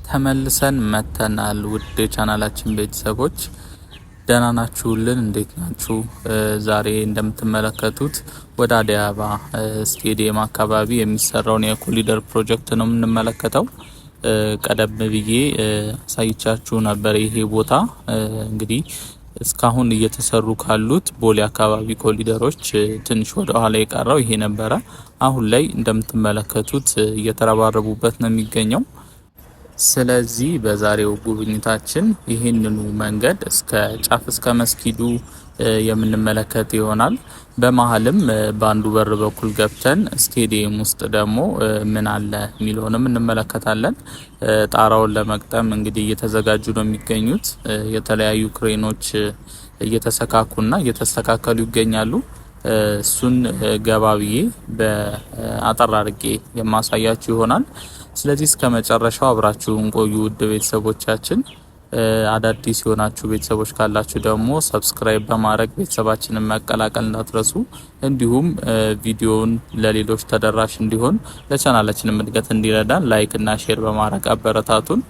ተመልሰን መተናል። ውድ የቻናላችን ቤተሰቦች ደህና ናችሁልን? እንዴት ናችሁ? ዛሬ እንደምትመለከቱት ወደ አዲስ አበባ ስቴዲየም አካባቢ የሚሰራውን የኮሊደር ፕሮጀክት ነው የምንመለከተው። ቀደም ብዬ አሳይቻችሁ ነበር። ይሄ ቦታ እንግዲህ እስካሁን እየተሰሩ ካሉት ቦሌ አካባቢ ኮሊደሮች ትንሽ ወደ ኋላ የቀረው ይሄ ነበረ። አሁን ላይ እንደምትመለከቱት እየተረባረቡበት ነው የሚገኘው። ስለዚህ በዛሬው ጉብኝታችን ይህንኑ መንገድ እስከ ጫፍ እስከ መስጊዱ የምንመለከት ይሆናል። በመሀልም በአንዱ በር በኩል ገብተን ስቴዲየም ውስጥ ደግሞ ምን አለ የሚለውንም እንመለከታለን። ጣራውን ለመቅጠም እንግዲህ እየተዘጋጁ ነው የሚገኙት። የተለያዩ ክሬኖች እየተሰካኩና እየተስተካከሉ ይገኛሉ። እሱን ገባ ብዬ በአጠር አድርጌ የማሳያችሁ ይሆናል። ስለዚህ እስከ መጨረሻው አብራችሁን ቆዩ ውድ ቤተሰቦቻችን። አዳዲስ የሆናችሁ ቤተሰቦች ካላችሁ ደግሞ ሰብስክራይብ በማድረግ ቤተሰባችንን መቀላቀል እንዳትረሱ። እንዲሁም ቪዲዮውን ለሌሎች ተደራሽ እንዲሆን ለቻናላችን እድገት እንዲረዳን ላይክ እና ሼር በማድረግ አበረታቱን።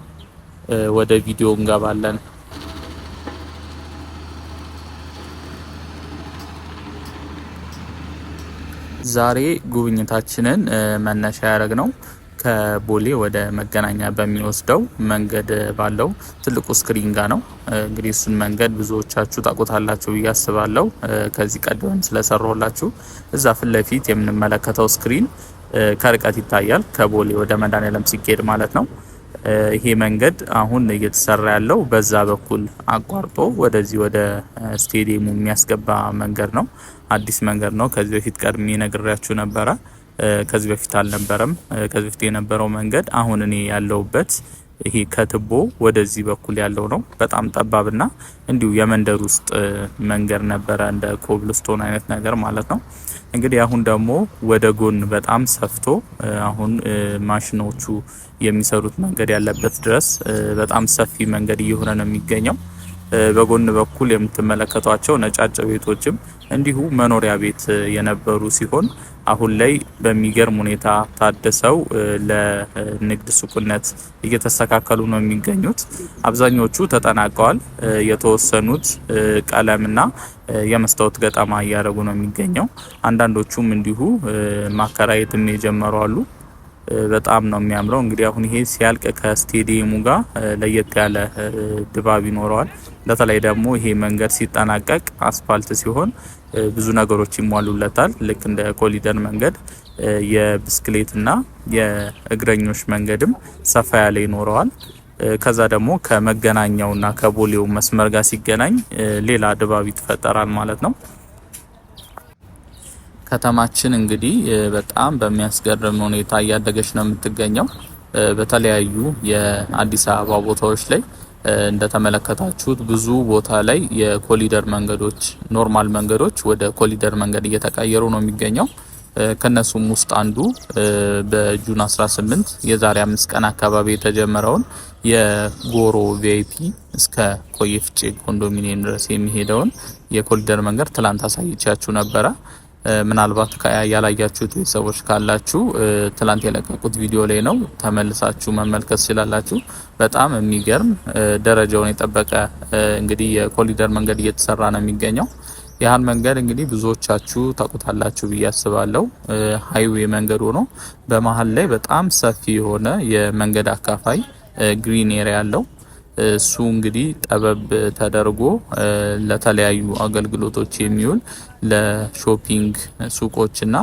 ወደ ቪዲዮ እንገባለን። ዛሬ ጉብኝታችንን መነሻ ያደረግነው ከቦሌ ወደ መገናኛ በሚወስደው መንገድ ባለው ትልቁ ስክሪን ጋር ነው። እንግዲህ እሱን መንገድ ብዙዎቻችሁ ታውቁታላችሁ ብዬ አስባለሁ። ከዚህ ቀደም ስለሰራሁላችሁ እዛ ፊት ለፊት የምንመለከተው ስክሪን ከርቀት ይታያል። ከቦሌ ወደ መድኃኔዓለም ሲኬድ ማለት ነው። ይሄ መንገድ አሁን እየተሰራ ያለው በዛ በኩል አቋርጦ ወደዚህ ወደ ስቴዲየሙ የሚያስገባ መንገድ ነው። አዲስ መንገድ ነው። ከዚህ በፊት ቀድሜ ነግሬያችሁ ነበረ። ከዚህ በፊት አልነበረም። ከዚህ በፊት የነበረው መንገድ አሁን እኔ ያለውበት ይሄ ከትቦ ወደዚህ በኩል ያለው ነው። በጣም ጠባብና እንዲሁ የመንደር ውስጥ መንገድ ነበረ፣ እንደ ኮብልስቶን አይነት ነገር ማለት ነው። እንግዲህ አሁን ደግሞ ወደ ጎን በጣም ሰፍቶ አሁን ማሽኖቹ የሚሰሩት መንገድ ያለበት ድረስ በጣም ሰፊ መንገድ እየሆነ ነው የሚገኘው። በጎን በኩል የምትመለከቷቸው ነጫጭ ቤቶችም እንዲሁ መኖሪያ ቤት የነበሩ ሲሆን አሁን ላይ በሚገርም ሁኔታ ታድሰው ለንግድ ሱቅነት እየተስተካከሉ ነው የሚገኙት። አብዛኞቹ ተጠናቀዋል። የተወሰኑት ቀለምና የመስታወት ገጠማ እያደረጉ ነው የሚገኘው። አንዳንዶቹም እንዲሁ ማከራየትም የጀመሩ አሉ። በጣም ነው የሚያምረው። እንግዲህ አሁን ይሄ ሲያልቅ ከስቴዲየሙ ጋር ለየት ያለ ድባብ ይኖረዋል። በተለይ ደግሞ ይሄ መንገድ ሲጠናቀቅ አስፋልት ሲሆን ብዙ ነገሮች ይሟሉለታል። ልክ እንደ ኮሊደር መንገድ የብስክሌትና የእግረኞች መንገድም ሰፋ ያለ ይኖረዋል። ከዛ ደግሞ ከመገናኛውና ከቦሌው መስመር ጋር ሲገናኝ ሌላ ድባብ ይፈጠራል ማለት ነው። ከተማችን እንግዲህ በጣም በሚያስገርም ሁኔታ እያደገች ነው የምትገኘው። በተለያዩ የአዲስ አበባ ቦታዎች ላይ እንደተመለከታችሁት ብዙ ቦታ ላይ የኮሊደር መንገዶች፣ ኖርማል መንገዶች ወደ ኮሊደር መንገድ እየተቀየሩ ነው የሚገኘው። ከነሱም ውስጥ አንዱ በጁን 18 የዛሬ 5 ቀን አካባቢ የተጀመረውን የጎሮ ቪአይፒ እስከ ኮዬ ፍጬ ኮንዶሚኒየም ድረስ የሚሄደውን የኮሊደር መንገድ ትላንት አሳይቻችሁ ነበረ። ምናልባት ያላያችሁት ሰዎች ካላችሁ ትላንት የለቀቁት ቪዲዮ ላይ ነው፣ ተመልሳችሁ መመልከት ትችላላችሁ። በጣም የሚገርም ደረጃውን የጠበቀ እንግዲህ የኮሊደር መንገድ እየተሰራ ነው የሚገኘው። ያህን መንገድ እንግዲህ ብዙዎቻችሁ ታውቁታላችሁ ብዬ አስባለሁ። ሃይዌይ መንገድ ሆኖ በመሀል ላይ በጣም ሰፊ የሆነ የመንገድ አካፋይ ግሪን ኤሪያ ያለው እሱ እንግዲህ ጠበብ ተደርጎ ለተለያዩ አገልግሎቶች የሚውል ለሾፒንግ ሱቆችና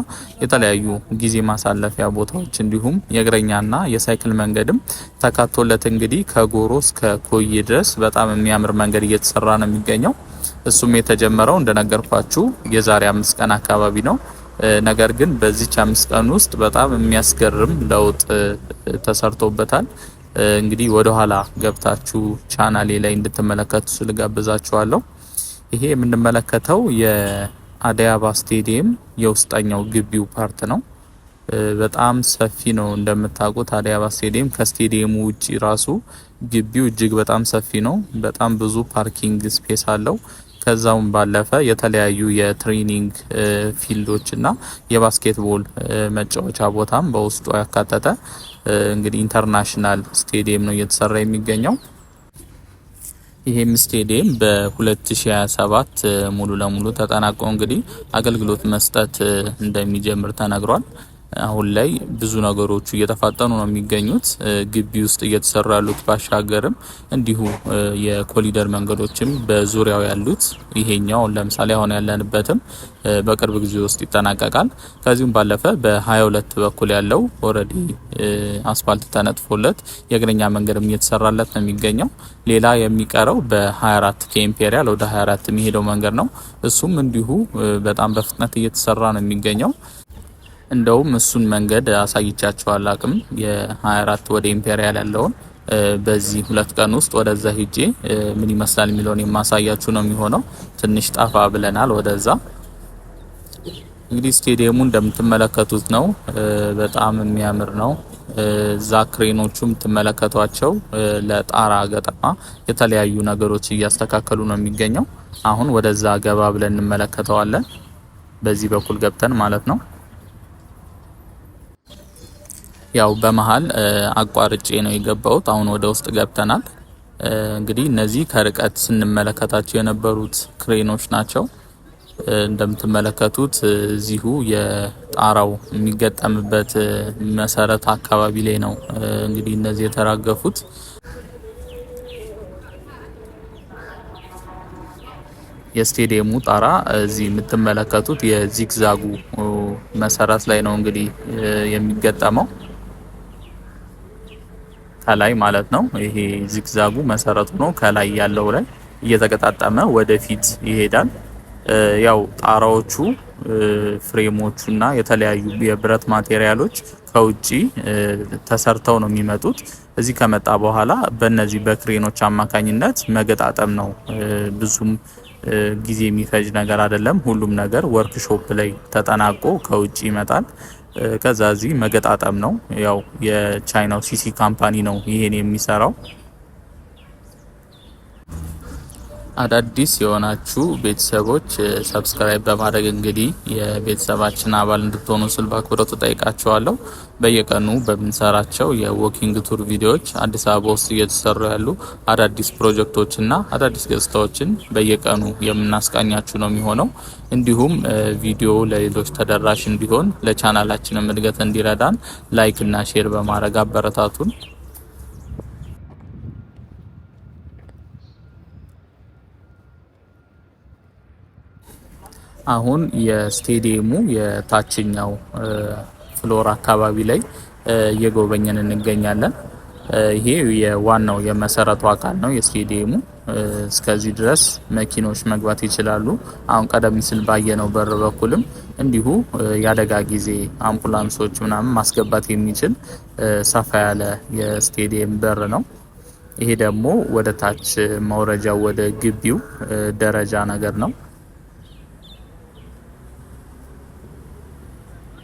የተለያዩ ጊዜ ማሳለፊያ ቦታዎች እንዲሁም የእግረኛና የሳይክል መንገድም ተካቶለት እንግዲህ ከጎሮ እስከ ኮዬ ድረስ በጣም የሚያምር መንገድ እየተሰራ ነው የሚገኘው። እሱም የተጀመረው እንደነገርኳችሁ የዛሬ 5 ቀን አካባቢ ነው። ነገር ግን በዚች 5 ቀን ውስጥ በጣም የሚያስገርም ለውጥ ተሰርቶበታል። እንግዲህ ወደ ኋላ ገብታችሁ ቻናሌ ላይ እንድትመለከቱ ስልጋብዛችኋለሁ። ይሄ የምንመለከተው የአዲስ አበባ ስቴዲየም የውስጠኛው ግቢው ፓርት ነው። በጣም ሰፊ ነው እንደምታውቁት። አዲስ አበባ ስቴዲየም ከስቴዲየሙ ውጪ ራሱ ግቢው እጅግ በጣም ሰፊ ነው። በጣም ብዙ ፓርኪንግ ስፔስ አለው። ከዛውም ባለፈ የተለያዩ የትሬኒንግ ፊልዶች እና የባስኬትቦል መጫወቻ ቦታም በውስጡ ያካተተ እንግዲህ ኢንተርናሽናል ስቴዲየም ነው እየተሰራ የሚገኘው። ይሄም ስቴዲየም በ2027 ሙሉ ለሙሉ ተጠናቆ እንግዲህ አገልግሎት መስጠት እንደሚጀምር ተነግሯል። አሁን ላይ ብዙ ነገሮቹ እየተፋጠኑ ነው የሚገኙት። ግቢ ውስጥ እየተሰሩ ያሉት ባሻገርም እንዲሁ የኮሊደር መንገዶችም በዙሪያው ያሉት ይሄኛው ለምሳሌ አሁን ያለንበትም በቅርብ ጊዜ ውስጥ ይጠናቀቃል። ከዚሁም ባለፈ በ22 በኩል ያለው ኦልሬዲ አስፋልት ተነጥፎለት የእግረኛ መንገድም እየተሰራለት ነው የሚገኘው። ሌላ የሚቀረው በ24 ከኢምፔሪያል ወደ 24 የሚሄደው መንገድ ነው። እሱም እንዲሁ በጣም በፍጥነት እየተሰራ ነው የሚገኘው። እንደውም እሱን መንገድ አሳይቻቸዋል አቅም የ24 ወደ ኢምፔሪያል ያለውን በዚህ 2 ቀን ውስጥ ወደዛ ሄጄ ምን ይመስላል የሚለውን የማሳያችሁ ነው የሚሆነው። ትንሽ ጠፋ ብለናል ወደዛ። እንግዲህ ስቴዲየሙ እንደምትመለከቱት ነው። በጣም የሚያምር ነው። እዛ ክሬኖቹ የምትመለከቷቸው ለጣራ ገጠማ የተለያዩ ነገሮች እያስተካከሉ ነው የሚገኘው። አሁን ወደዛ ገባ ብለን እንመለከተዋለን። በዚህ በኩል ገብተን ማለት ነው። ያው በመሃል አቋርጬ ነው የገባሁት። አሁን ወደ ውስጥ ገብተናል። እንግዲህ እነዚህ ከርቀት ስንመለከታቸው የነበሩት ክሬኖች ናቸው። እንደምትመለከቱት እዚሁ የጣራው የሚገጠምበት መሰረት አካባቢ ላይ ነው እንግዲህ እነዚህ የተራገፉት። የስቴዲየሙ ጣራ እዚህ የምትመለከቱት የዚግዛጉ መሰረት ላይ ነው እንግዲህ የሚገጠመው ከላይ ማለት ነው። ይሄ ዚግዛጉ መሰረቱ ነው። ከላይ ያለው ላይ እየተገጣጠመ ወደፊት ይሄዳል። ያው ጣራዎቹ ፍሬሞቹና የተለያዩ የብረት ማቴሪያሎች ከውጪ ተሰርተው ነው የሚመጡት። እዚህ ከመጣ በኋላ በእነዚህ በክሬኖች አማካኝነት መገጣጠም ነው። ብዙም ጊዜ የሚፈጅ ነገር አይደለም። ሁሉም ነገር ወርክሾፕ ላይ ተጠናቆ ከውጪ ይመጣል። ከዛ እዚህ መገጣጠም ነው። ያው የቻይናው ሲሲ ካምፓኒ ነው ይሄን የሚሰራው። አዳዲስ የሆናችሁ ቤተሰቦች ሰብስክራይብ በማድረግ እንግዲህ የቤተሰባችን አባል እንድትሆኑ ስል በአክብሮት ጠይቃችኋለሁ። በየቀኑ በምንሰራቸው የዎኪንግ ቱር ቪዲዮዎች አዲስ አበባ ውስጥ እየተሰሩ ያሉ አዳዲስ ፕሮጀክቶችና አዳዲስ ገጽታዎችን በየቀኑ የምናስቃኛችሁ ነው የሚሆነው። እንዲሁም ቪዲዮ ለሌሎች ተደራሽ እንዲሆን ለቻናላችንም እድገት እንዲረዳን ላይክ እና ሼር በማድረግ አበረታቱን። አሁን የስቴዲየሙ የታችኛው ፍሎር አካባቢ ላይ እየጎበኘን እንገኛለን። ይሄ የዋናው የመሰረቱ አካል ነው የስቴዲየሙ። እስከዚህ ድረስ መኪኖች መግባት ይችላሉ። አሁን ቀደም ሲል ባየነው በር በኩልም እንዲሁ የአደጋ ጊዜ አምቡላንሶች ምናምን ማስገባት የሚችል ሰፋ ያለ የስቴዲየም በር ነው። ይሄ ደግሞ ወደ ታች መውረጃው ወደ ግቢው ደረጃ ነገር ነው።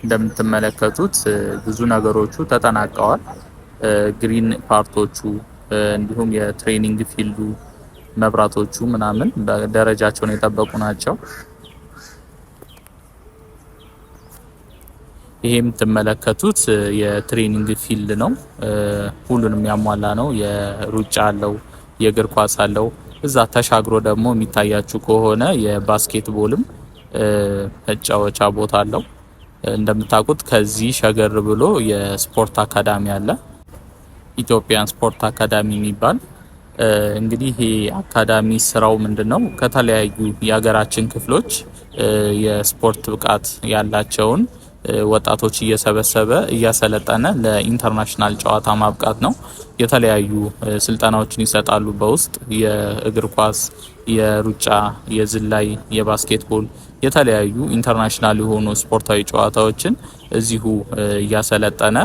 እንደምትመለከቱት ብዙ ነገሮቹ ተጠናቀዋል። ግሪን ፓርቶቹ እንዲሁም የትሬኒንግ ፊልዱ መብራቶቹ ምናምን ደረጃቸውን የጠበቁ ናቸው። ይሄ የምትመለከቱት የትሬኒንግ ፊልድ ነው። ሁሉንም ያሟላ ነው። የሩጫ አለው፣ የእግር ኳስ አለው። እዛ ተሻግሮ ደግሞ የሚታያችሁ ከሆነ የባስኬትቦልም መጫወቻ ቦታ አለው። እንደምታውቁት ከዚህ ሸገር ብሎ የስፖርት አካዳሚ አለ፣ ኢትዮጵያን ስፖርት አካዳሚ የሚባል። እንግዲህ ይሄ አካዳሚ ስራው ምንድነው? ከተለያዩ የሀገራችን ክፍሎች የስፖርት ብቃት ያላቸውን ወጣቶች እየሰበሰበ እያሰለጠነ ለኢንተርናሽናል ጨዋታ ማብቃት ነው። የተለያዩ ስልጠናዎችን ይሰጣሉ። በውስጥ የእግር ኳስ፣ የሩጫ፣ የዝላይ፣ የባስኬትቦል የተለያዩ ኢንተርናሽናል የሆኑ ስፖርታዊ ጨዋታዎችን እዚሁ እያሰለጠነ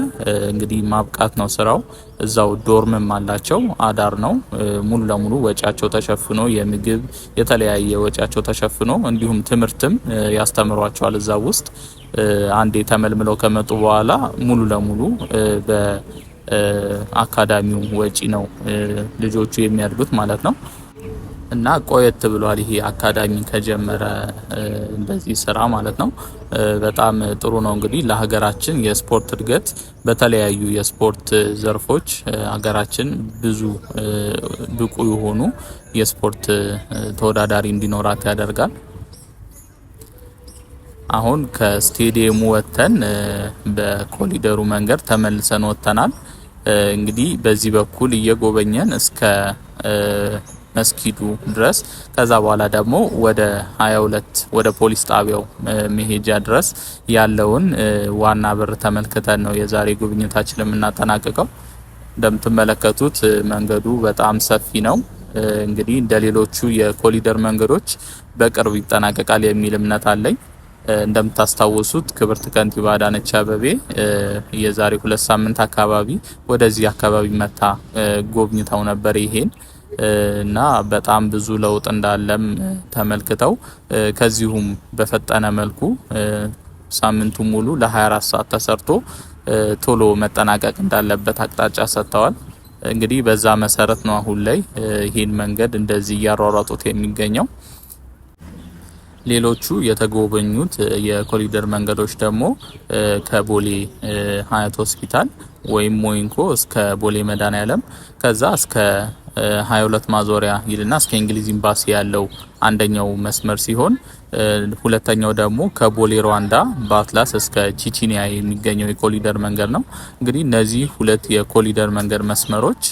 እንግዲህ ማብቃት ነው ስራው። እዛው ዶርምም አላቸው። አዳር ነው። ሙሉ ለሙሉ ወጪያቸው ተሸፍኖ የምግብ የተለያየ ወጪያቸው ተሸፍኖ እንዲሁም ትምህርትም ያስተምሯቸዋል እዛው ውስጥ። አንዴ ተመልምለው ከመጡ በኋላ ሙሉ ለሙሉ በአካዳሚው ወጪ ነው ልጆቹ የሚያድጉት ማለት ነው። እና ቆየት ብሏል ይሄ አካዳሚ ከጀመረ እንደዚህ ስራ ማለት ነው። በጣም ጥሩ ነው። እንግዲህ ለሀገራችን የስፖርት እድገት በተለያዩ የስፖርት ዘርፎች ሀገራችን ብዙ ብቁ የሆኑ የስፖርት ተወዳዳሪ እንዲኖራት ያደርጋል። አሁን ከስቴዲየሙ ወጥተን በኮሊደሩ መንገድ ተመልሰን ወጥተናል። እንግዲህ በዚህ በኩል እየጎበኘን እስከ መስጊዱ ድረስ ከዛ በኋላ ደግሞ ወደ 22 ወደ ፖሊስ ጣቢያው መሄጃ ድረስ ያለውን ዋና በር ተመልክተን ነው የዛሬ ጉብኝታችን የምናጠናቅቀው። እንደምትመለከቱት መንገዱ በጣም ሰፊ ነው። እንግዲህ እንደሌሎቹ የኮሊደር መንገዶች በቅርብ ይጠናቀቃል የሚል እምነት አለኝ። እንደምታስታውሱት ክብርት ከንቲባ አዳነች አቤቤ የዛሬ 2 ሳምንት አካባቢ ወደዚህ አካባቢ መታ ጎብኝተው ነበር ይሄን እና በጣም ብዙ ለውጥ እንዳለም ተመልክተው ከዚሁም በፈጠነ መልኩ ሳምንቱ ሙሉ ለ24 ሰዓት ተሰርቶ ቶሎ መጠናቀቅ እንዳለበት አቅጣጫ ሰጥተዋል። እንግዲህ በዛ መሰረት ነው አሁን ላይ ይሄን መንገድ እንደዚህ እያሯሯጡት የሚገኘው። ሌሎቹ የተጎበኙት የኮሪደር መንገዶች ደግሞ ከቦሌ ሀያት ሆስፒታል ወይም ሞይንኮ እስከ ቦሌ መድኃኔዓለም ከዛ እስከ 22 ማዞሪያ ይልና እስከ እንግሊዝ ኤምባሲ ያለው አንደኛው መስመር ሲሆን ሁለተኛው ደግሞ ከቦሌ ሩዋንዳ በአትላስ እስከ ቺቺኒያ የሚገኘው የኮሪደር መንገድ ነው። እንግዲህ እነዚህ ሁለት የኮሪደር መንገድ መስመሮች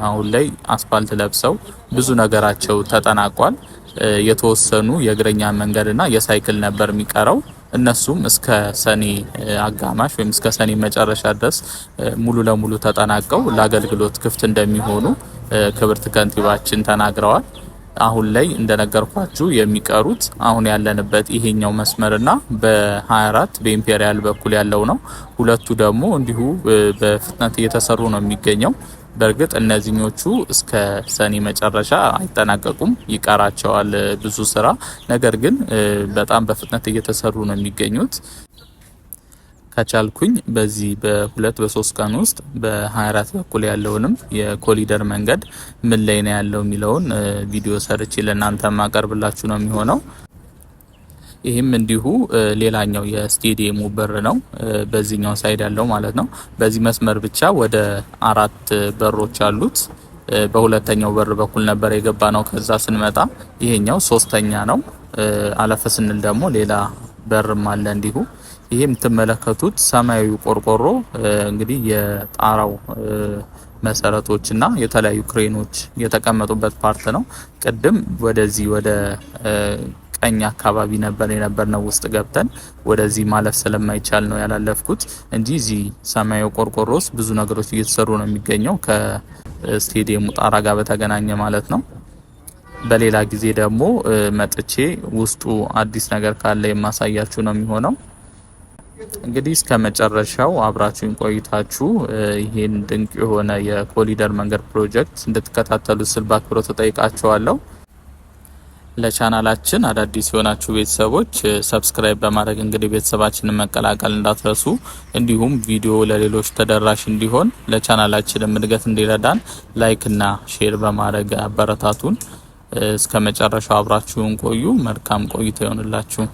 አሁን ላይ አስፋልት ለብሰው ብዙ ነገራቸው ተጠናቋል። የተወሰኑ የእግረኛ መንገድና የሳይክል ነበር የሚቀረው። እነሱም እስከ ሰኔ አጋማሽ ወይም እስከ ሰኔ መጨረሻ ድረስ ሙሉ ለሙሉ ተጠናቀው ለአገልግሎት ክፍት እንደሚሆኑ ክብርት ከንቲባችን ተናግረዋል። አሁን ላይ እንደነገርኳችሁ የሚቀሩት አሁን ያለንበት ይሄኛው መስመርና በ24 በኢምፔሪያል በኩል ያለው ነው። ሁለቱ ደግሞ እንዲሁ በፍጥነት እየተሰሩ ነው የሚገኘው። በእርግጥ እነዚህኞቹ እስከ ሰኔ መጨረሻ አይጠናቀቁም፣ ይቀራቸዋል ብዙ ስራ። ነገር ግን በጣም በፍጥነት እየተሰሩ ነው የሚገኙት። ከቻልኩኝ በዚህ በ2-3 ቀን ውስጥ በ24 በኩል ያለውንም የኮሪደር መንገድ ምን ላይ ነው ያለው የሚለውን ቪዲዮ ሰርቼ ለእናንተ ማቀርብላችሁ ነው የሚሆነው። ይህም እንዲሁ ሌላኛው የስቴዲየሙ በር ነው፣ በዚህኛው ሳይድ ያለው ማለት ነው። በዚህ መስመር ብቻ ወደ 4 በሮች አሉት። በሁለተኛው በር በኩል ነበር የገባ ነው። ከዛ ስንመጣ ይሄኛው 3ኛ ነው። አለፈ ስንል ደግሞ ሌላ በርም አለ እንዲሁ። ይሄ የምትመለከቱት ሰማያዊ ቆርቆሮ እንግዲህ የጣራው መሰረቶችና የተለያዩ ክሬኖች የተቀመጡበት ፓርት ነው። ቅድም ወደዚህ ወደ ቀኝ አካባቢ ነበር የነበርነው። ውስጥ ገብተን ወደዚህ ማለፍ ስለማይቻል ነው ያላለፍኩት እንጂ እዚህ ሰማያዊ ቆርቆሮ ውስጥ ብዙ ነገሮች እየተሰሩ ነው የሚገኘው ከስቴዲየሙ ጣራ ጋር በተገናኘ ማለት ነው። በሌላ ጊዜ ደግሞ መጥቼ ውስጡ አዲስ ነገር ካለ የማሳያችሁ ነው የሚሆነው። እንግዲህ እስከ መጨረሻው አብራችሁን ቆይታችሁ ይሄን ድንቅ የሆነ የኮሪደር መንገድ ፕሮጀክት እንድትከታተሉ ስል በአክብሮት ተጠይቃችኋለሁ። ለቻናላችን አዳዲስ የሆናችሁ ቤተሰቦች ሰብስክራይብ በማድረግ እንግዲህ ቤተሰባችንን መቀላቀል እንዳትረሱ። እንዲሁም ቪዲዮ ለሌሎች ተደራሽ እንዲሆን ለቻናላችን እድገት እንዲረዳን ላይክ እና ሼር በማድረግ አበረታቱን። እስከ መጨረሻው አብራችሁን ቆዩ። መልካም ቆይታ ይሆንላችሁ።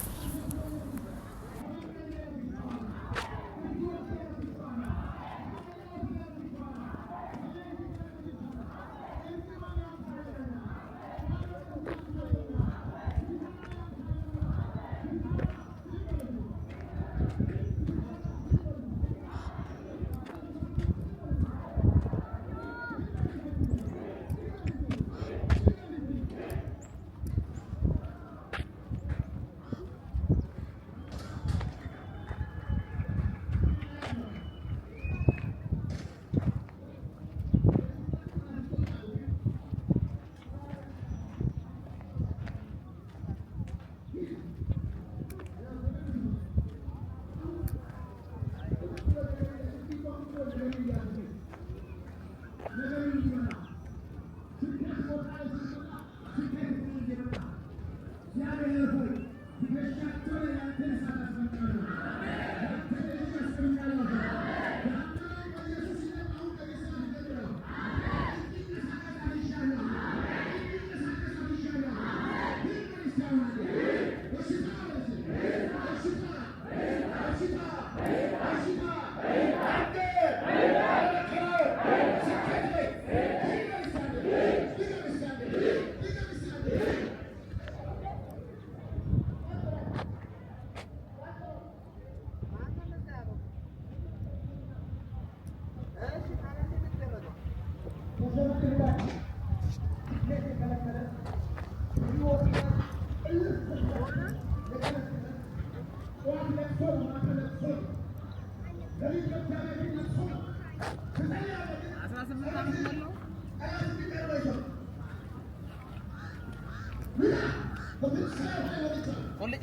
Only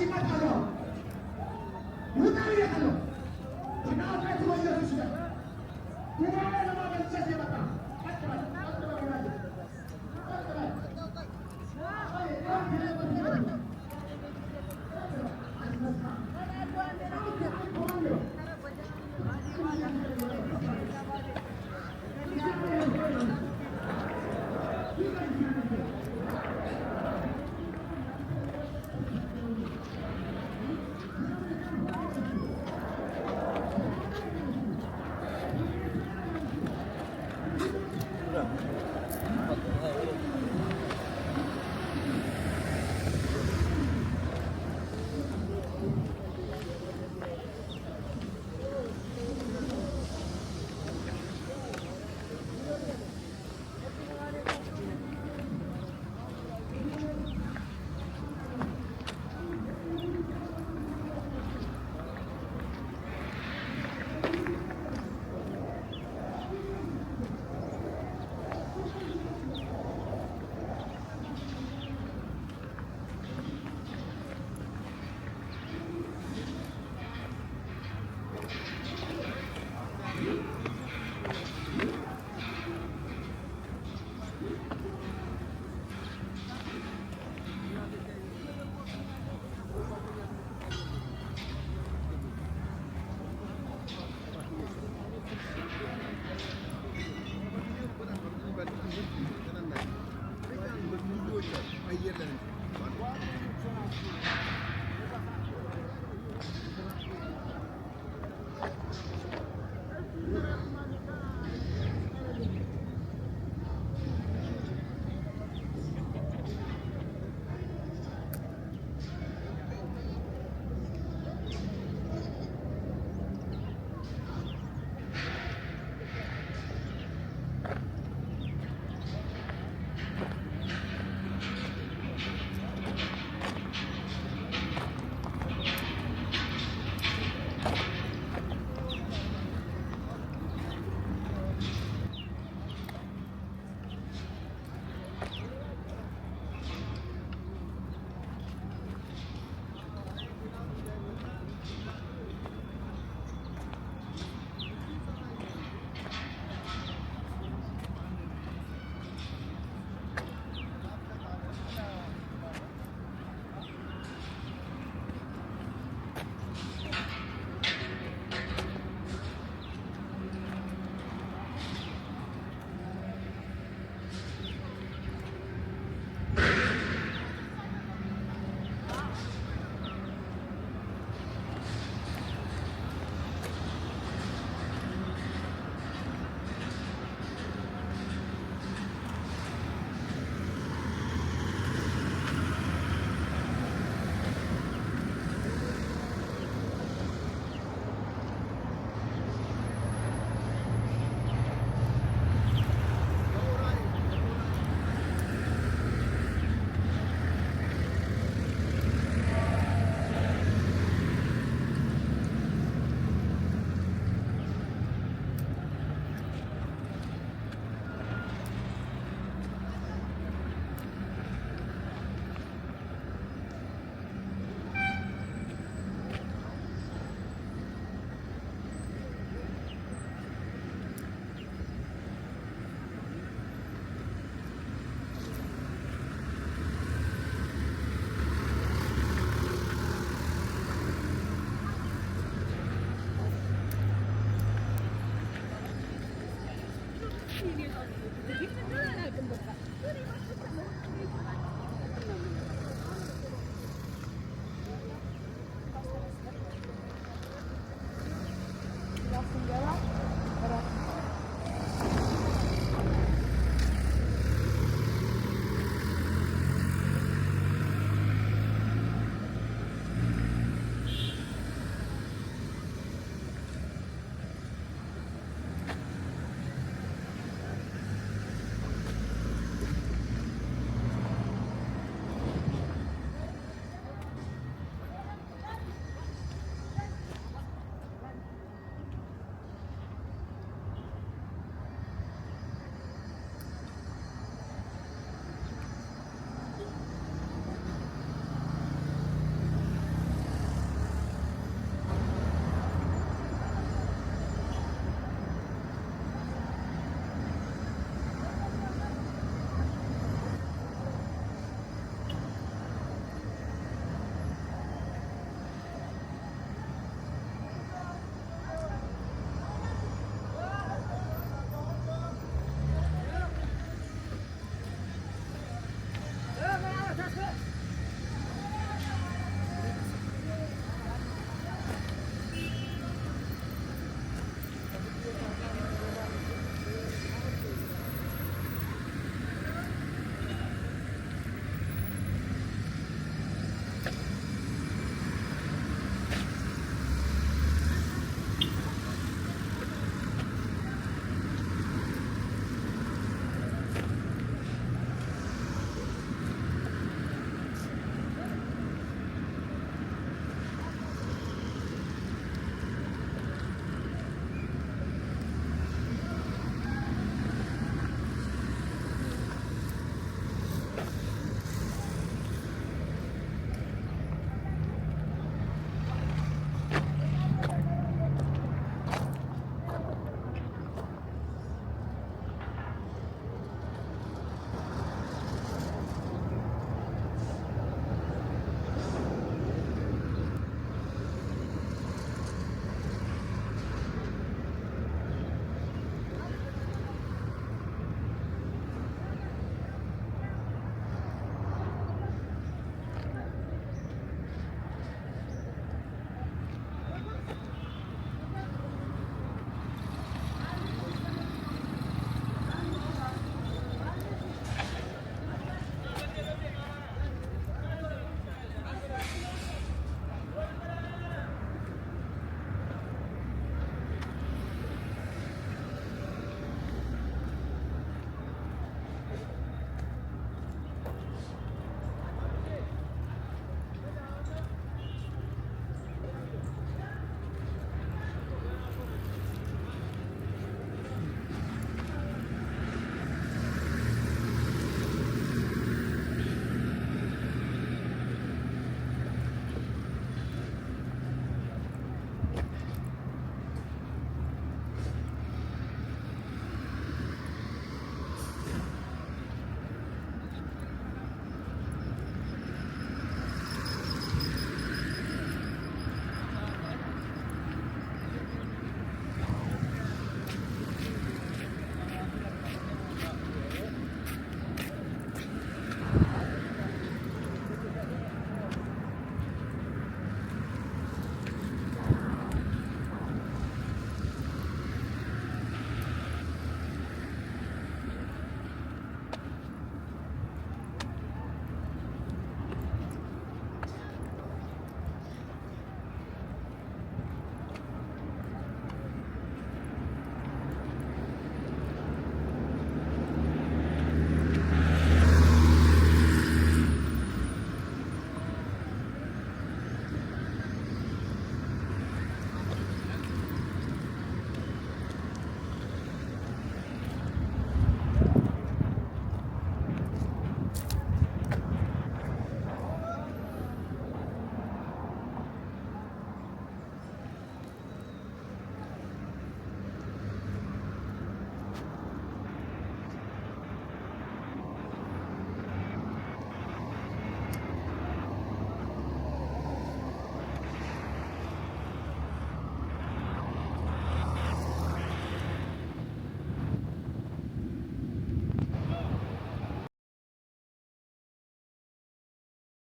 18 months old. Ay yerlerin.